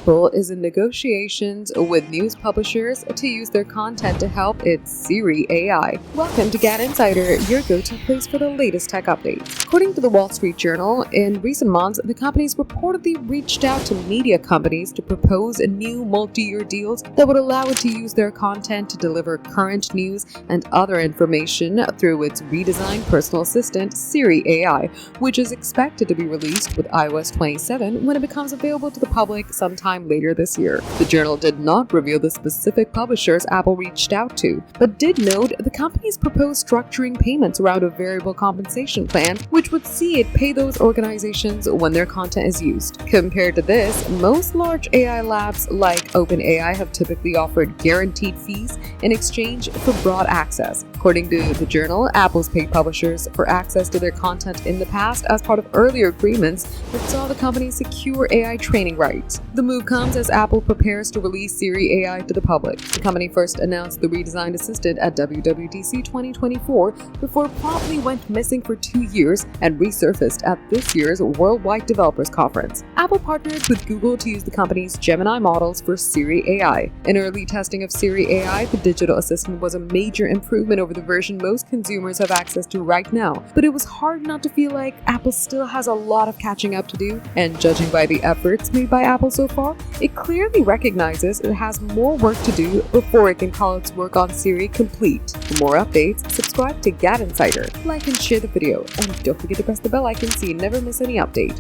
Apple is in negotiations with news publishers to use their content to help its Siri AI. Welcome to GadInsider, your go-to place for the latest tech updates. According to the Wall Street Journal, in recent months, the companies reportedly reached out to media companies to propose new multi-year deals that would allow it to use their content to deliver current news and other information through its redesigned personal assistant, Siri AI, which is expected to be released with iOS 27 when it becomes available to the public sometime later this year. The journal did not reveal the specific publishers Apple reached out to, but did note the companies proposed structuring payments around a variable compensation plan, which would see it pay those organizations when their content is used. Compared to this, most large AI labs like OpenAI have typically offered guaranteed fees in exchange for broad access. According to the journal, Apple's paid publishers for access to their content in the past as part of earlier agreements that saw the company secure AI training rights. The move comes as Apple prepares to release Siri AI to the public. The company first announced the redesigned assistant at WWDC 2024 before it promptly went missing for 2 years and resurfaced at this year's Worldwide Developers Conference. Apple partnered with Google to use the company's Gemini models for Siri AI. In early testing of Siri AI, the digital assistant was a major improvement over the version most consumers have access to right now, but it was hard not to feel like Apple still has a lot of catching up to do, and judging by the efforts made by Apple so far, it clearly recognizes it has more work to do before it can call its work on Siri complete. For more updates, subscribe to GadInsider, like and share the video, and don't forget to press the bell icon so you never miss any update.